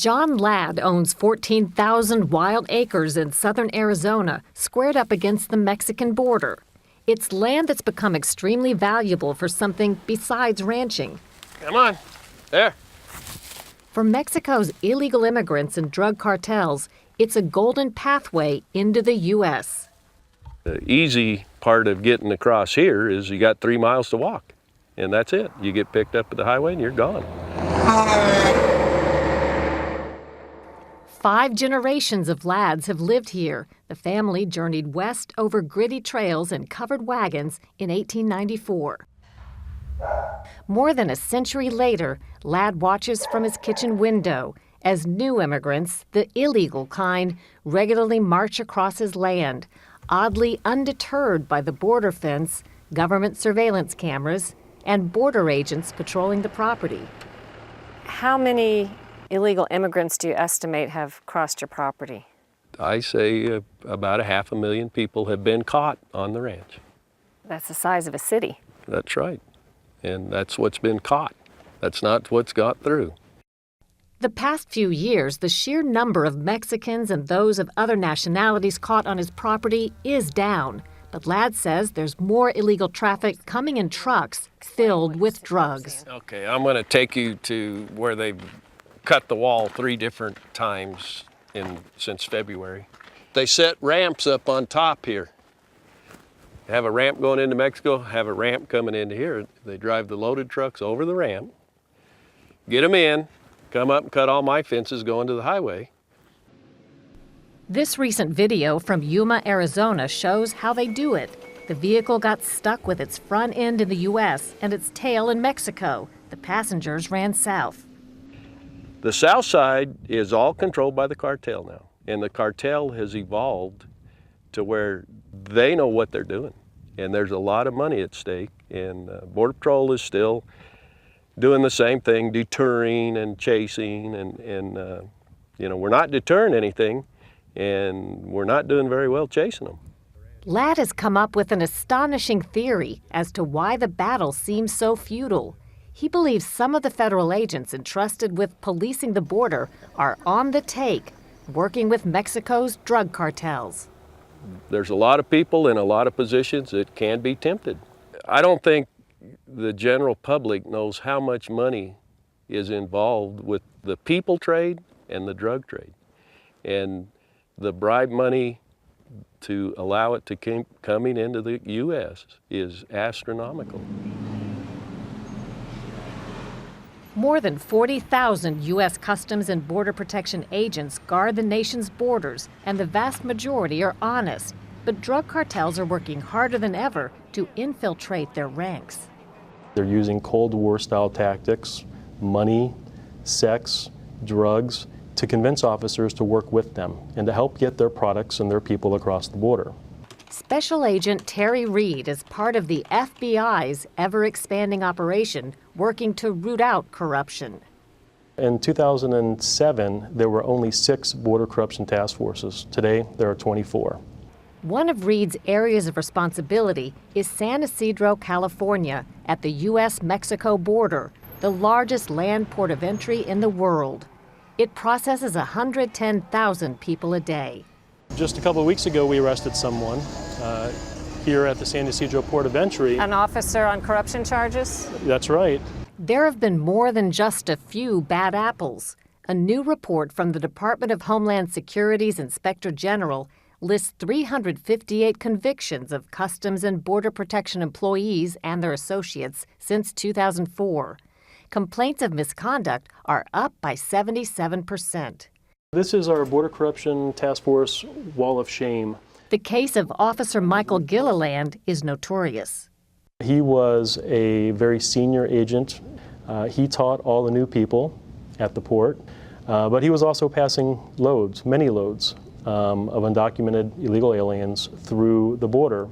John Ladd owns 14,000 wild acres in southern Arizona, squared up against the Mexican border. It's land that's become extremely valuable for something besides ranching. Come on, there. For Mexico's illegal immigrants and drug cartels, it's a golden pathway into the U.S. The easy part of getting across here is you got 3 miles to walk, and that's it. You get picked up at the highway and you're gone. 5 generations of Ladds have lived here. The family journeyed west over gritty trails and covered wagons in 1894. More than a century later, Ladd watches from his kitchen window as new immigrants, the illegal kind, regularly march across his land, oddly undeterred by the border fence, government surveillance cameras, and border agents patrolling the property. How many illegal immigrants do you estimate have crossed your property? I say about 500,000 people have been caught on the ranch. That's the size of a city. That's right. And that's what's been caught. That's not what's got through. The past few years, the sheer number of Mexicans and those of other nationalities caught on his property is down. But Ladd says there's more illegal traffic coming in trucks filled with drugs. Okay, I'm going to take you to where they've cut the wall 3 different times since February. They set ramps up on top here. Have a ramp going into Mexico, have a ramp coming into here. They drive the loaded trucks over the ramp, get them in, come up and cut all my fences going to the highway. This recent video from Yuma, Arizona shows how they do it. The vehicle got stuck with its front end in the U.S. and its tail in Mexico. The passengers ran south. The south side is all controlled by the cartel now, and the cartel has evolved to where they know what they're doing, and there's a lot of money at stake, and Border Patrol is still doing the same thing, deterring and chasing, and we're not deterring anything, and we're not doing very well chasing them. Ladd has come up with an astonishing theory as to why the battle seems so futile. He believes some of the federal agents entrusted with policing the border are on the take, working with Mexico's drug cartels. There's a lot of people in a lot of positions that can be tempted. I don't think the general public knows how much money is involved with the people trade and the drug trade. And the bribe money to allow it to keep coming into the U.S. is astronomical. More than 40,000 U.S. Customs and Border Protection agents guard the nation's borders, and the vast majority are honest. But drug cartels are working harder than ever to infiltrate their ranks. They're using Cold War-style tactics, money, sex, drugs, to convince officers to work with them and to help get their products and their people across the border. Special Agent Terry Reed is part of the FBI's ever-expanding operation working to root out corruption. In 2007, there were only 6 border corruption task forces. Today, there are 24. One of Reed's areas of responsibility is San Ysidro, California, at the U.S.-Mexico border, the largest land port of entry in the world. It processes 110,000 people a day. Just a couple of weeks ago, we arrested someone here at the San Ysidro port of entry. An officer on corruption charges? That's right. There have been more than just a few bad apples. A new report from the Department of Homeland Security's Inspector General lists 358 convictions of Customs and Border Protection employees and their associates since 2004. Complaints of misconduct are up by 77%. This is our Border Corruption Task Force Wall of Shame. The case of Officer Michael Gilliland is notorious. He was a very senior agent. He taught all the new people at the port, but he was also passing loads, many loads, of undocumented illegal aliens through the border.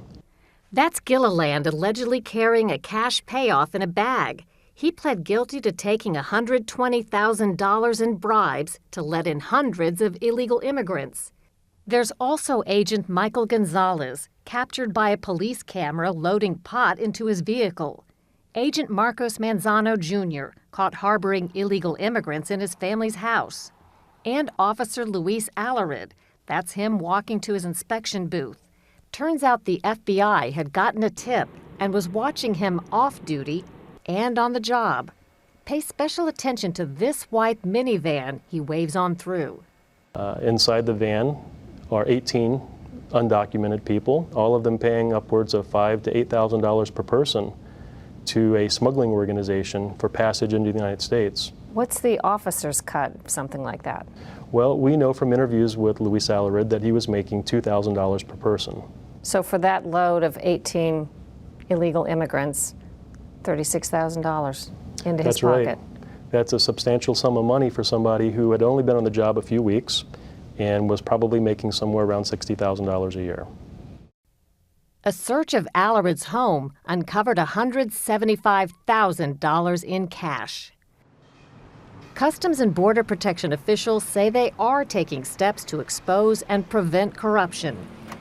That's Gilliland allegedly carrying a cash payoff in a bag. He pled guilty to taking $120,000 in bribes to let in hundreds of illegal immigrants. There's also Agent Michael Gonzalez, captured by a police camera loading pot into his vehicle. Agent Marcos Manzano Jr. caught harboring illegal immigrants in his family's house. and Officer Luis Alarid. That's him walking to his inspection booth. Turns out the FBI had gotten a tip and was watching him off duty and on the job. Pay special attention to this white minivan he waves on through. Inside the van are 18 undocumented people, all of them paying upwards of $5,000 to $8,000 per person to a smuggling organization for passage into the United States. What's the officer's cut, something like that? Well, we know from interviews with Luis Alarid that he was making $2,000 per person. So for that load of 18 illegal immigrants, $36,000 into his That's pocket. right. That's a substantial sum of money for somebody who had only been on the job a few weeks and was probably making somewhere around $60,000 a year. A search of Alarid's home uncovered $175,000 in cash. Customs and Border Protection officials say they are taking steps to expose and prevent corruption.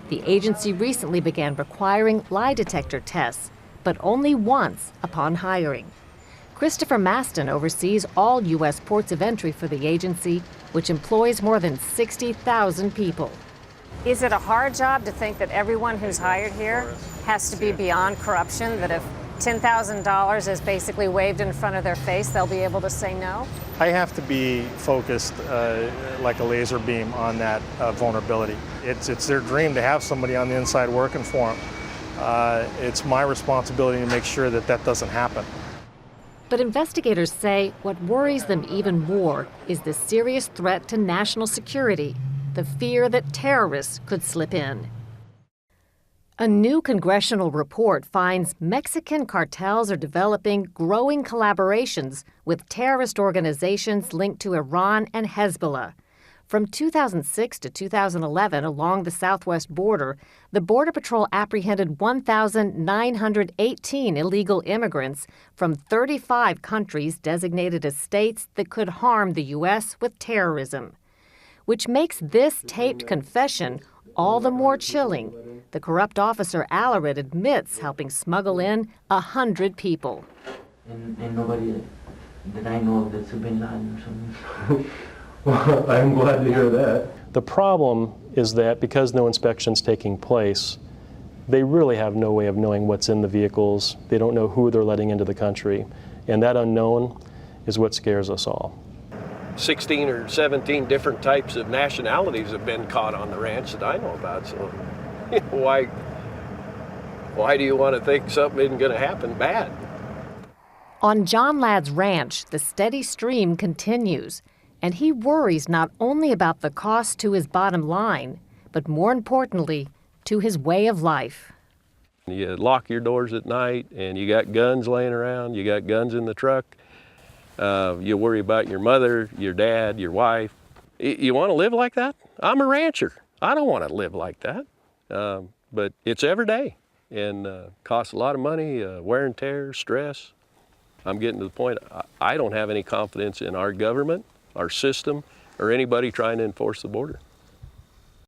The agency recently began requiring lie detector tests, but only once upon hiring. Christopher Maston oversees all U.S. ports of entry for the agency, which employs more than 60,000 people. Is it a hard job to think that everyone who's hired here has to be beyond corruption, that if $10,000 is basically waved in front of their face, they'll be able to say no? I have to be focused like a laser beam on that vulnerability. It's their dream to have somebody on the inside working for them. It's my responsibility to make sure that that doesn't happen. But investigators say what worries them even more is the serious threat to national security, the fear that terrorists could slip in. A new congressional report finds Mexican cartels are developing growing collaborations with terrorist organizations linked to Iran and Hezbollah. From 2006 to 2011, along the southwest border, the Border Patrol apprehended 1,918 illegal immigrants from 35 countries designated as states that could harm the U.S. with terrorism. Which makes this taped confession all the more chilling. The corrupt officer Alarid admits helping smuggle in 100 people. And nobody that I know of that's been Laden or something. Well, I'm glad to hear that. The problem is that because no inspection's taking place, they really have no way of knowing what's in the vehicles. They don't know who they're letting into the country. And that unknown is what scares us all. 16 or 17 different types of nationalities have been caught on the ranch that I know about. So why do you want to think something isn't going to happen bad? On John Ladd's ranch, the steady stream continues, and he worries not only about the cost to his bottom line, but more importantly, to his way of life. You lock your doors at night and you got guns laying around, you got guns in the truck. You worry about your mother, your dad, your wife. You want to live like that? I'm a rancher. I don't want to live like that. But it's every day and costs a lot of money, wear and tear, stress. I'm getting to the point I don't have any confidence in our government, our system, or anybody trying to enforce the border.